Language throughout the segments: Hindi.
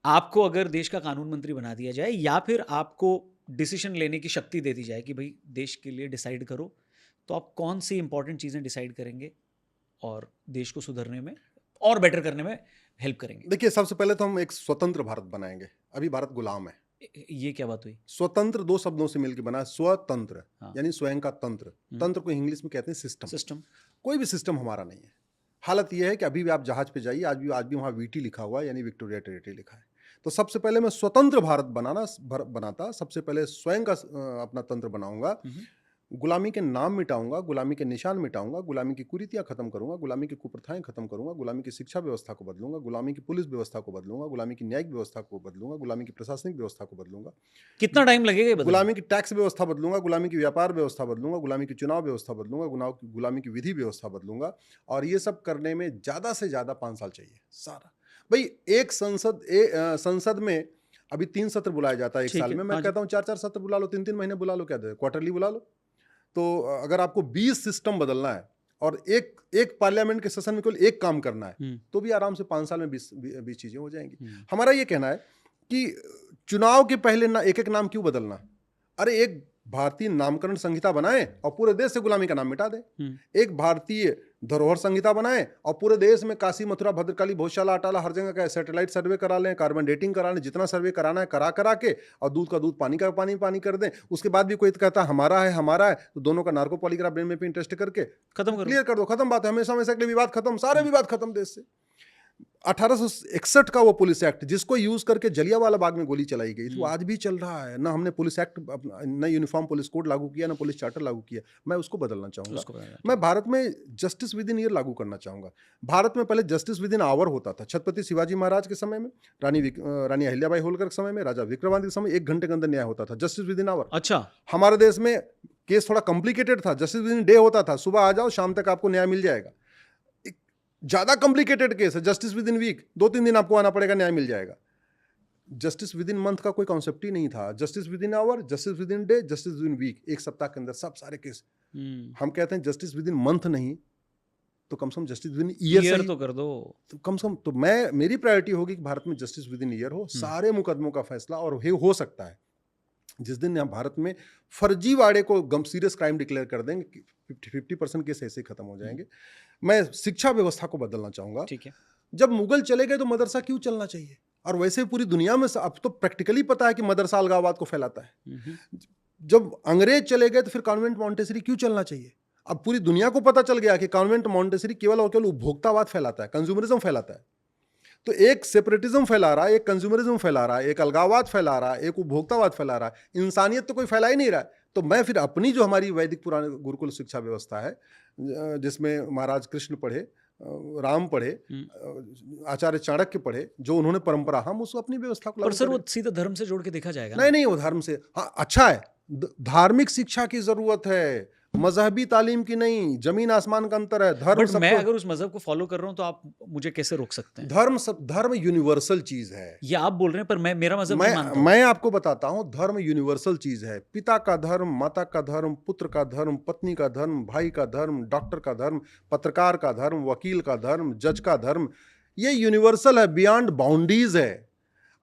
आपको अगर देश का कानून मंत्री बना दिया जाए या फिर आपको डिसीजन लेने की शक्ति दे दी जाए कि भाई देश के लिए डिसाइड करो, तो आप कौन सी इंपॉर्टेंट चीज़ें डिसाइड करेंगे और देश को सुधरने में और बेटर करने में हेल्प करेंगे? देखिए, सबसे पहले तो हम एक स्वतंत्र भारत बनाएंगे। अभी भारत गुलाम है। ये क्या बात हुई? स्वतंत्र दो शब्दों से मिलकर बना है, स्वतंत्र हाँ। यानी स्वयं का तंत्र। तंत्र को इंग्लिश में कहते हैं सिस्टम। सिस्टम। कोई भी सिस्टम हमारा नहीं है। हालत यह है कि अभी भी आप जहाज पे जाइए, आज भी वहाँ वीटी लिखा हुआ है, यानी विक्टोरिया टेरिटरी लिखा है। तो सबसे पहले मैं स्वतंत्र भारत बनाता सबसे पहले स्वयं का अपना तंत्र बनाऊंगा। गुलामी के नाम मिटाऊंगा, गुलामी के निशान मिटाऊंगा, गुलामी की कुरीतियां खत्म करूंगा, गुलामी की कुप्रथाएं खत्म करूंगा, गुलामी की शिक्षा व्यवस्था को बदलूंगा, गुलामी की पुलिस व्यवस्था को बदलूंगा, गुलामी की न्यायिक व्यवस्था को बदलूंगा, गुलामी की प्रशासनिक व्यवस्था को बदलूंगा, कितना टाइम लगेगा ये बदलने? गुलामी की टैक्स व्यवस्था बदलूंगा, गुलामी की व्यापार व्यवस्था बदलूंगा, गुलामी की चुनाव व्यवस्था बदलूंगा, गुलामी की विधि व्यवस्था बदलूंगा। और ये सब करने में ज्यादा से ज्यादा 5 साल चाहिए सारा। भाई एक संसद में अभी 3 सत्र बुलाया जाता है एक ठीक साल है, में। मैं हाँ जी। कहता हूँ 4-4 सत्र बुला लो, 3-3 महीने बुला लो, क्या क्वार्टरली बुला लो। तो अगर आपको 20 सिस्टम बदलना है और एक पार्लियामेंट के सेशन में केवल एक काम करना है, तो भी आराम से 5 साल में 20 चीजें हो जाएंगी। हमारा ये कहना है कि चुनाव के पहले ना एक एक नाम क्यों बदलना? अरे एक भारतीय नामकरण संहिता बनाए और पूरे देश से गुलामी का नाम मिटा दे। एक भारतीय धरोहर संहिता बनाए और पूरे देश में काशी, मथुरा, भद्रकाली, भोजशाला, अटाला हर जगह का सैटेलाइट सर्वे करा लें, कार्बन डेटिंग करा लें, जितना सर्वे कराना है करा के, और दूध का दूध, पानी का पानी कर दें। उसके बाद भी कोई कहता हमारा है, तो दोनों का narco polygraph brain mapping test करके खत्म करो। क्लियर कर दो, खत्म बात है। हमेशा हमेशा के लिए विवाद खत्म, सारे विवाद खत्म देश से। 1861 का वो पुलिस एक्ट जिसको यूज करके जलियांवाला बाग में गोली चलाई गई थी, वो आज भी चल रहा है। ना हमने पुलिस एक्ट, न यूनिफॉर्म पुलिस कोड लागू किया, ना पुलिस चार्टर लागू किया। मैं उसको बदलना चाहूंगा। मैं भारत में जस्टिस विद इन ईयर लागू करना चाहूंगा। भारत में पहले जस्टिस विद इन आवर होता था। छत्रपति शिवाजी महाराज के समय में, रानी अहिल्याबाई होलकर के समय में, राजा विक्रमादित्य के समय 1 घंटे के अंदर न्याय होता था। Justice within hour. अच्छा, हमारे देश में केस थोड़ा कॉम्प्लिकेटेड था। जस्टिस विद इन डे होता था, सुबह आ जाओ शाम तक आपको न्याय मिल जाएगा। ज्यादा कॉम्प्लिकेटेड केस है, जस्टिस विद इन वीक, 2-3 दिन आपको आना पड़ेगा, न्याय मिल जाएगा। जस्टिस विद इन मंथ का कोई कॉन्सेप्ट ही नहीं था। Justice within hour, justice within day, justice within week, एक सप्ताह के अंदर सब सारे केस। हम कहते हैं जस्टिस विद इन मंथ नहीं तो कम से कम जस्टिस विद इन ईयर तो कर दो। तो कम से कम तो मेरी प्रायोरिटी होगी कि भारत में जस्टिस विद इन ईयर हो, सारे मुकदमों का फैसला। और हो सकता है जिस दिन यहाँ भारत में फर्जीवाड़े को सीरियस क्राइम डिक्लेयर कर देंगे, 50% केस ऐसे ही खत्म हो जाएंगे। मैं शिक्षा व्यवस्था को बदलना चाहूंगा। ठीक है। जब मुगल चले गए तो मदरसा क्यों चलना चाहिए? और वैसे पूरी दुनिया में अब तो प्रैक्टिकली पता है कि मदरसा अलगाववाद को फैलाता है। जब अंग्रेज चले गए तो फिर कॉन्वेंट मॉन्टेसरी क्यों चलना चाहिए? अब पूरी दुनिया को पता चल गया कि कॉन्वेंट मॉन्टेसरी केवल और केवल उपभोक्तावाद फैलाता है, कंज्यूमरिज्म फैलाता है। तो एक सेपरेटिज्म फैला रहा है, एक कंज्यूमरिज्म फैला रहा है, एक अलगाववाद फैला रहा है, एक उपभोक्तावाद फैला रहा है। इंसानियत तो कोई फैला ही नहीं रहा है। तो मैं फिर अपनी जो हमारी वैदिक पुराने गुरुकुल शिक्षा व्यवस्था है, जिसमें महाराज कृष्ण पढ़े, राम पढ़े, आचार्य चाणक्य पढ़े, जो उन्होंने परंपरा, हम उसको अपनी व्यवस्था को पर सर वो सीधा धर्म से जोड़ के देखा जाएगा ना? नहीं, वो धर्म से, हाँ अच्छा है, धार्मिक शिक्षा की जरूरत है, मजहबी तालीम की नहीं। जमीन आसमान का अंतर है। धर्म बट मैं अगर उस मजहब को फॉलो कर रहा हूं तो आप मुझे कैसे रोक सकते हैं? धर्म यूनिवर्सल चीज है। ये आप बोल रहे हैं, पर मेरा मजहब नहीं मानता। मैं आपको बताता हूं, धर्म यूनिवर्सल चीज है। पिता का धर्म, माता का धर्म, पुत्र का धर्म, पत्नी का धर्म, भाई का धर्म, डॉक्टर का धर्म, पत्रकार का धर्म, वकील का धर्म, जज का धर्म, ये यूनिवर्सल है, बियॉन्ड बाउंड्रीज है।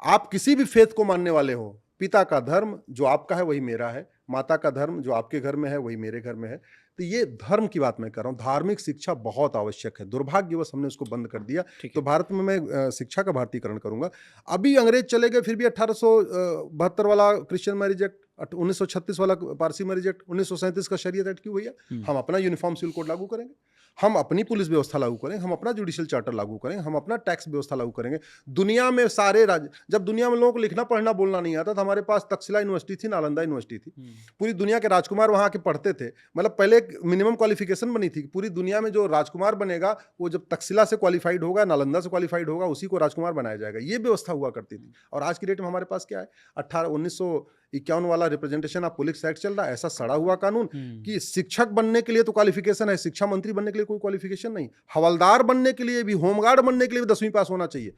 आप किसी भी फेथ को मानने वाले हो, पिता का धर्म जो आपका है वही मेरा है, माता का धर्म जो आपके घर में है वही मेरे घर में है। तो ये धर्म की बात मैं कर रहा हूँ। धार्मिक शिक्षा बहुत आवश्यक है। दुर्भाग्यवश हमने उसको बंद कर दिया। तो भारत में मैं शिक्षा का भारतीयकरण करूंगा। अभी अंग्रेज चले गए, फिर भी 1872 वाला क्रिश्चियन मैरिज एक्ट, 1936 वाला पारसी मैरिज एक्ट, 1937 का शरीयत एक्ट क्यों भैया? हम अपना यूनिफॉर्म सिविल कोड लागू करेंगे, हम अपनी पुलिस व्यवस्था लागू करेंगे, हम अपना जुडिशियल चार्टर लागू करेंगे, हम अपना टैक्स व्यवस्था लागू करेंगे। दुनिया में सारे राज्य, जब दुनिया में लोगों को लिखना पढ़ना बोलना नहीं आता था, हमारे पास तक्षशिला यूनिवर्सिटी थी, नालंदा यूनिवर्सिटी थी। पूरी दुनिया के राजकुमार वहां आके पढ़ते थे। मतलब पहले एक मिनिमम क्वालिफिकेशन बनी थी, पूरी दुनिया में जो राजकुमार बनेगा वो जब तक्षशिला से क्वालिफाइड होगा, नालंदा से क्वालिफाइड होगा, उसी को राजकुमार बनाया जाएगा। ये व्यवस्था हुआ करती थी। और आज की डेट में हमारे पास क्या है? 1951 वाला रिप्रेजेंटेशन ऑफ पुलिस एक्ट चल रहा है। ऐसा सड़ा हुआ कानून कि शिक्षक बनने के लिए तो क्वालिफिकेशन है, शिक्षा मंत्री बनने के लिए कोई क्वालिफिकेशन नहीं। हवलदार बनने के लिए भी, होमगार्ड बनने के लिए भी 10वीं पास होना चाहिए।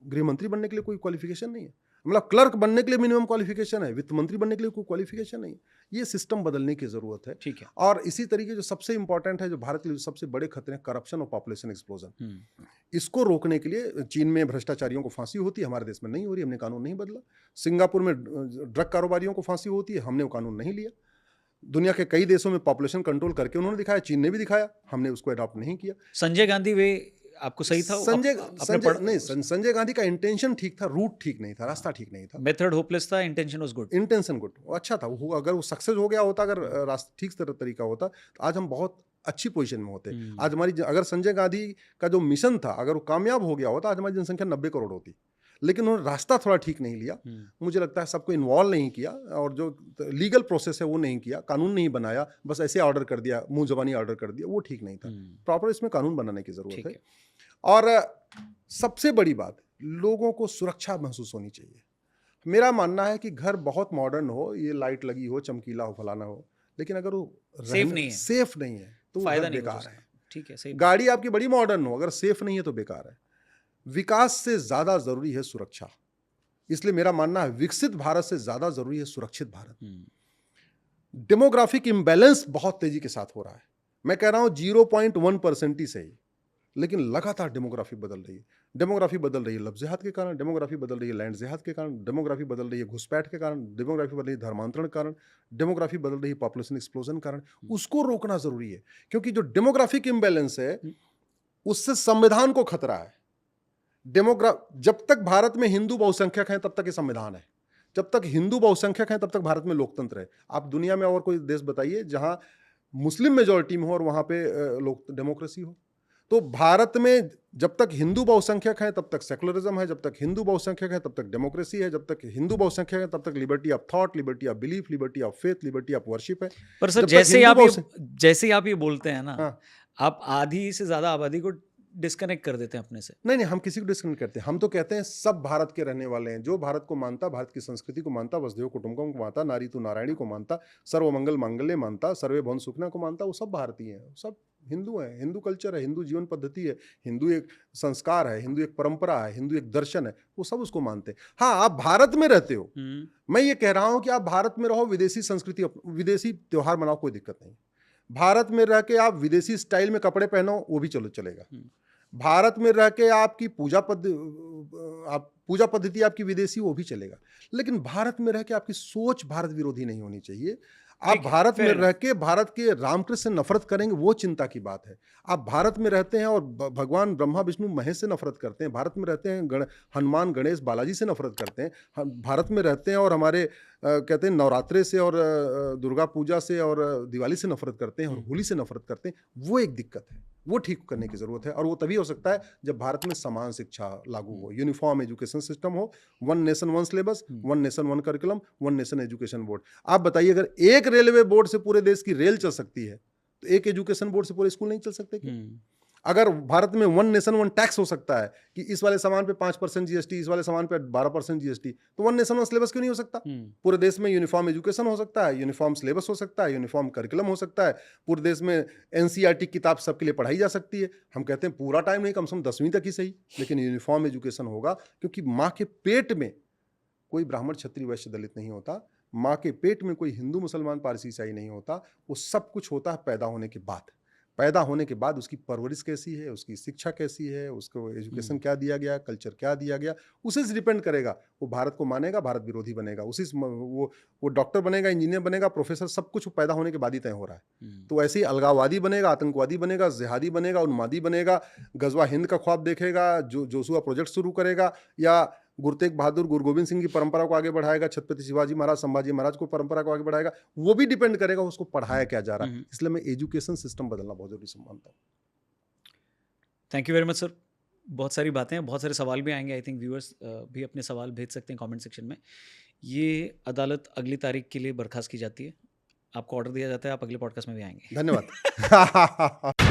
गृह मंत्री बनने के लिए कोई क्वालिफिकेशन नहीं है। मतलब क्लर्क बनने के लिए मिनिमम क्वालिफिकेशन है, वित्त मंत्री बनने के लिए कोई क्वालिफिकेशन नहीं। ये सिस्टम बदलने की जरूरत है। ठीक है। और इसी तरीके जो सबसे इंपॉर्टेंट है, जो भारत के लिए सबसे बड़े खतरे हैं, करप्शन और पॉपुलेशन एक्सप्लोजन। इसको रोकने के लिए चीन में भ्रष्टाचारियों को फांसी होती है, हमारे देश में नहीं हो रही, हमने कानून नहीं बदला। सिंगापुर में ड्रग कारोबारियों को फांसी होती है, हमने वो कानून नहीं लिया। दुनिया के कई देशों में पॉपुलेशन कंट्रोल करके उन्होंने दिखाया, चीन ने भी दिखाया, हमने उसको अडॉप्ट नहीं किया। संजय गांधी वे आपको सही था? संजय गांधी का इंटेंशन ठीक था, रूट ठीक नहीं था, रास्ता ठीक नहीं था। मेथड होपलेस था, intention was good. Intention good, अच्छा था। अगर वो सक्सेस हो गया होता, अगर रास्ता ठीक तरीका होता, तो आज हम बहुत अच्छी पोजीशन में होते। आज हमारी, अगर संजय गांधी का जो मिशन था अगर वो कामयाब हो गया होता, आज हमारी जनसंख्या 90 करोड़ होती। लेकिन उन्होंने रास्ता थोड़ा ठीक नहीं लिया। मुझे लगता है सबको इन्वॉल्व नहीं किया, और जो लीगल प्रोसेस है वो नहीं किया, कानून नहीं बनाया, बस ऐसे ऑर्डर कर दिया, मुंह जबानी ऑर्डर कर दिया, वो ठीक नहीं था। प्रॉपर इसमें कानून बनाने की जरूरत है। और सबसे बड़ी बात, लोगों को सुरक्षा महसूस होनी चाहिए। मेरा मानना है कि घर बहुत मॉडर्न हो, ये लाइट लगी हो, चमकीला हो, फलाना हो, लेकिन अगर वो सेफ नहीं है तो फायदा नहीं, बेकार है। ठीक है, सही। गाड़ी आपकी बड़ी मॉडर्न हो, अगर सेफ नहीं है तो बेकार है। विकास से ज्यादा जरूरी है सुरक्षा। इसलिए मेरा मानना है विकसित भारत से ज्यादा जरूरी है सुरक्षित भारत। डेमोग्राफिक इम्बैलेंस बहुत तेजी के साथ हो रहा है। मैं कह रहा हूं 0.1% ही सही, लेकिन लगातार डेमोग्राफी बदल रही है। डेमोग्राफी बदल रही है लफ्ज़ जिहाद के कारण, डेमोग्राफी बदल रही है लैंड जिहाद के कारण, डेमोग्राफी बदल रही है घुसपैठ के कारण, डेमोग्राफी बदल रही है धर्मांतरण के कारण, डेमोग्राफी बदल रही है पॉपुलेशन एक्सप्लोजन के कारण। उसको रोकना जरूरी है, क्योंकि जो डेमोग्राफिक इम्बैलेंस है उससे संविधान को खतरा है। जब तक भारत में हिंदू बहुसंख्यक हैं तब तक ये संविधान है, जब तक हिंदू बहुसंख्यक हैं तब तक भारत में लोकतंत्र है। आप दुनिया में और कोई देश बताइए जहां मुस्लिम मेजॉरिटी में हो और वहां पे डेमोक्रेसी हो। तो भारत में जब तक हिंदू बहुसंख्यक है तब तक सेकुलरिज्म है, जब तक हिंदू बहुसंख्यक है तब तक डेमोक्रेसी है, जब तक हिंदू बहुसंख्यक है तब तक liberty of thought, liberty of belief, liberty of faith, liberty of worship है। पर सर जैसे आप ये बोलते हैं ना, आप आधी से ज्यादा आबादी को डिस्कनेक्ट कर देते हैं अपने से। नहीं, हम किसी को डिस्कनेक्ट करते हैं। हम तो कहते हैं सब भारत के रहने वाले हैं, जो भारत को मानता, भारत की संस्कृति को मानता, वसुधैव कुटुंबकम को मानता, नारी तू नारायणी को मानता, सर्वमंगल मांगल्य मानता, सर्वे भवन सुखना को मानता, वो सब भारतीय हैं, सब हिंदू हैं। हिंदू कल्चर है, हिंदू जीवन पद्धति है, हिंदू एक संस्कार है, हिंदू एक परंपरा है, हिंदू एक दर्शन है, वो सब उसको मानते हैं। हाँ, आप भारत में रहते हो, मैं ये कह रहा हूं कि आप भारत में रहो, विदेशी संस्कृति, विदेशी त्योहार मनाओ, कोई दिक्कत नहीं। भारत में रह के आप विदेशी स्टाइल में कपड़े पहनो, वो भी चलेगा। भारत में रह के आपकी पूजा पद्धति आपकी विदेशी, वो भी चलेगा। लेकिन भारत में रह के आपकी सोच भारत विरोधी नहीं होनी चाहिए। आप भारत में रह के भारत के रामकृष्ण से नफरत करेंगे, वो चिंता की बात है। आप भारत में रहते हैं और भगवान ब्रह्मा विष्णु महेश से नफरत करते हैं, भारत में रहते हैं हनुमान गणेश बालाजी से नफरत करते हैं, भारत में रहते हैं और हमारे कहते हैं नवरात्रे से और दुर्गा पूजा से और दिवाली से नफरत करते हैं और होली से नफरत करते हैं, वो एक दिक्कत है, वो ठीक करने की जरूरत है। और वो तभी हो सकता है जब भारत में समान शिक्षा लागू हो, यूनिफॉर्म एजुकेशन सिस्टम हो, one nation one syllabus, one nation one curriculum, one nation education board. आप बताइए, अगर एक रेलवे बोर्ड से पूरे देश की रेल चल सकती है तो एक एजुकेशन बोर्ड से पूरे स्कूल नहीं चल सकते क्या? अगर भारत में वन नेशन वन टैक्स हो सकता है कि इस वाले सामान पे 5% जीएसटी, इस वाले सामान पे 12% जीएसटी, तो वन नेशन वन सिलेबस क्यों नहीं हो सकता? पूरे देश में यूनिफॉर्म एजुकेशन हो सकता है, यूनिफॉर्म सिलेबस हो सकता है, यूनिफॉर्म करिकुलम हो सकता है, पूरे देश में एनसीईआरटी किताब सबके लिए पढ़ाई जा सकती है। हम कहते हैं पूरा टाइम नहीं, कम से कम 10वीं तक ही सही, लेकिन यूनिफॉर्म एजुकेशन होगा, क्योंकि माँ के पेट में कोई ब्राह्मण क्षत्रिय वैश्य दलित नहीं होता, माँ के पेट में कोई हिंदू मुसलमान पारसी ईसाई नहीं होता। वो सब कुछ होता है पैदा होने के बाद। पैदा होने के बाद उसकी परवरिश कैसी है, उसकी शिक्षा कैसी है, उसको एजुकेशन क्या दिया गया, कल्चर क्या दिया गया, उसी से डिपेंड करेगा। वो भारत को मानेगा, भारत विरोधी बनेगा, उसी से वो डॉक्टर बनेगा, इंजीनियर बनेगा, प्रोफेसर, सब कुछ पैदा होने के बाद ही तय हो रहा है। तो ऐसे ही अलगाववादी बनेगा, आतंकवादी बनेगा, जिहादी बनेगा, उन्मादी बनेगा, गजवा हिंद का ख्वाब देखेगा, जोशुआ प्रोजेक्ट शुरू करेगा, या गुरु तेग बहादुर, गुरु गोविंद सिंह की परंपरा को आगे बढ़ाएगा, छत्रपति शिवाजी महाराज, संभाजी महाराज को परंपरा को आगे बढ़ाएगा, वो भी डिपेंड करेगा उसको पढ़ाया क्या जा रहा है। इसलिए मैं एजुकेशन सिस्टम बदलना बहुत जरूरी मानता हूँ। Thank you very much sir. बहुत सारी बातें हैं, बहुत सारे सवाल भी आएंगे। आई थिंक व्यूअर्स भी अपने सवाल भेज सकते हैं कमेंट सेक्शन में। ये अदालत अगली तारीख के लिए बर्खास्त की जाती है, आपको ऑर्डर दिया जाता है, आप अगले पॉडकास्ट में भी आएंगे। धन्यवाद।